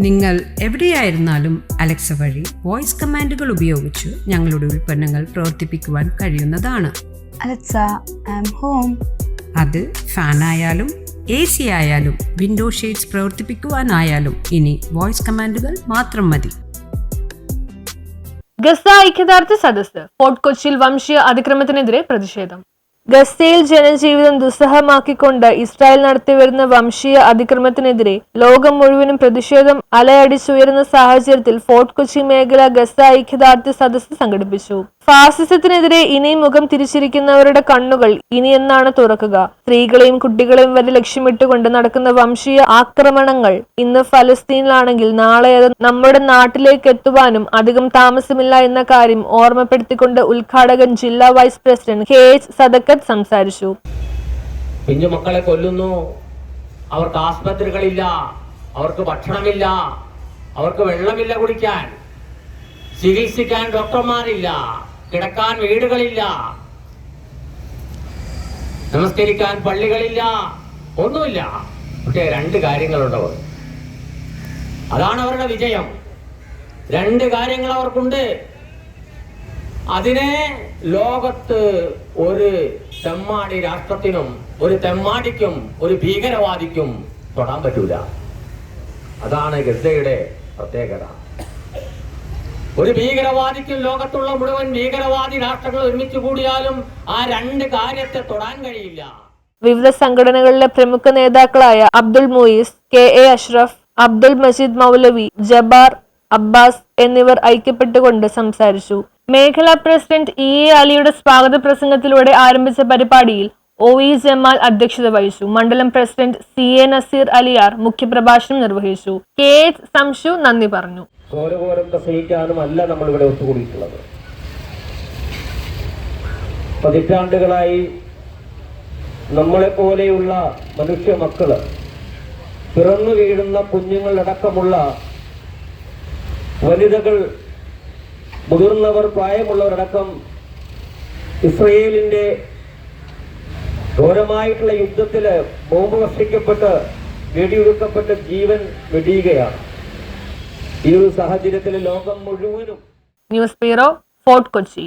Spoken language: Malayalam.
നിങ്ങൾ എവിടെയായിരുന്നാലും അലക്സ വഴി വോയിസ് കമാൻഡുകൾ ഉപയോഗിച്ച് ഞങ്ങളുടെ ഉൽപ്പന്നങ്ങൾ പ്രവർത്തിപ്പിക്കുവാൻ കഴിയുന്നതാണ്. Alexa, I'm home. അത് ഫാനായാലും AC ആയാലും വിൻഡോ ഷെയ്ഡ്സ് പ്രവർത്തിപ്പിക്കുവാനായാലും ഇനി വോയിസ് കമാൻഡുകൾ മാത്രം മതി. ഗസ ഐക്യദാർഢ്യ സദസ്സ് ഫോർട്ട് കൊച്ചിയിൽ വംശീയ അതിക്രമത്തിനെതിരെ പ്രതിഷേധം. ഗസയിൽ ജനജീവിതം ദുസ്സഹമാക്കിക്കൊണ്ട് ഇസ്രായേൽ നടത്തിവരുന്ന വംശീയ അതിക്രമത്തിനെതിരെ ലോകം മുഴുവനും പ്രതിഷേധം അലയടിച്ചുയരുന്ന സാഹചര്യത്തിൽ ഫോർട്ട് കൊച്ചി മേഖല ഗസ ഐക്യദാർഢ്യ സദസ്സ് സംഘടിപ്പിച്ചു. ഫാസിസത്തിനെതിരെ ഇനി മുഖം തിരിച്ചിരിക്കുന്നവരുടെ കണ്ണുകൾ ഇനി എന്നാണ് തുറക്കുക? സ്ത്രീകളെയും കുട്ടികളെയും വരെ ലക്ഷ്യമിട്ടുകൊണ്ട് നടക്കുന്ന വംശീയ ആക്രമണങ്ങൾ ഇന്ന് ഫലസ്തീനിലാണെങ്കിൽ നാളെ അത് നമ്മുടെ നാട്ടിലേക്ക് എത്തുവാനും അധികം താമസമില്ല എന്ന കാര്യം ഓർമ്മപ്പെടുത്തിക്കൊണ്ട് ഉദ്ഘാടകൻ ജില്ലാ വൈസ് പ്രസിഡന്റ് KH സദക്കത്ത് സംസാരിച്ചു. പിഞ്ചു മക്കളെ കൊല്ലുന്നു, അവർക്ക് ആസ്പത്രികളില്ല, അവർക്ക് ഭക്ഷണമില്ല, അവർക്ക് വെള്ളമില്ല കുടിക്കാൻ, ചികിത്സിക്കാൻ ഡോക്ടർമാരില്ല, കിടക്കാൻ വീടുകളില്ല, നമസ്കരിക്കാൻ പള്ളികളില്ല, ഒന്നുമില്ല. പക്ഷേ രണ്ട് കാര്യങ്ങളുണ്ടവർ. അതാണ് അവരുടെ വിജയം. രണ്ട് കാര്യങ്ങൾ അവർക്കുണ്ട്. അതിനെ ലോകത്ത് ഒരു തെമ്മാടി രാഷ്ട്രത്തിനും ഒരു തെമ്മാടിക്കും ഒരു ഭീകരവാദിക്കും തൊടാൻ പറ്റൂല. അതാണ് ഗസയുടെ പ്രത്യേകത. ഒരു ഭീകരവാദിക്കും ലോകത്തുള്ള മുഴുവൻ ഭീകരവാദി രാഷ്ട്രങ്ങൾ ഒരുമിച്ച് കൂടിയാലും ആ രണ്ട് കാര്യത്തെ തൊടാൻ കഴിയില്ല. വിവിധ സംഘടനകളിലെ പ്രമുഖ നേതാക്കളായ അബ്ദുൾ മുയിസ്, KA അഷ്റഫ്, അബ്ദുൾ മജീദ് മൗലവി, ജബാർ അബ്ബാസ് എന്നിവർ ഐക്യപ്പെട്ടുകൊണ്ട് സംസാരിച്ചു. മേഖലാ പ്രസിഡന്റ് EA അലിയുടെ സ്വാഗത പ്രസംഗത്തിലൂടെ ആരംഭിച്ച പരിപാടിയിൽ OE ജമാൽ അധ്യക്ഷത വഹിച്ചു. മണ്ഡലം പ്രസിഡന്റ് CA നസീർ അലിയാർ മുഖ്യപ്രഭാഷണം നിർവഹിച്ചു. KH സംശു നന്ദി പറഞ്ഞു. ഘോരഘോരം പ്രസംഗിക്കാനും അല്ല നമ്മൾ ഇവിടെ ഒത്തുകൂടിയിട്ടുള്ളത്. പതിറ്റാണ്ടുകളായി നമ്മളെ പോലെയുള്ള മനുഷ്യ മക്കള്, പിറന്നു വീഴുന്ന കുഞ്ഞുങ്ങളടക്കമുള്ള വനിതകൾ, മുതിർന്നവർ, പ്രായമുള്ളവരടക്കം ഇസ്രയേലിന്റെ ഘോരമായിട്ടുള്ള യുദ്ധത്തില് ബോംബ് വർഷിക്കപ്പെട്ട് വെടിയുതിർക്കപ്പെട്ട് ജീവൻ വെടിയുകയാണ്. ഈ ഒരു സാഹചര്യത്തിൽ ലോകം മുഴുവനും. News bureau, fort Kochi.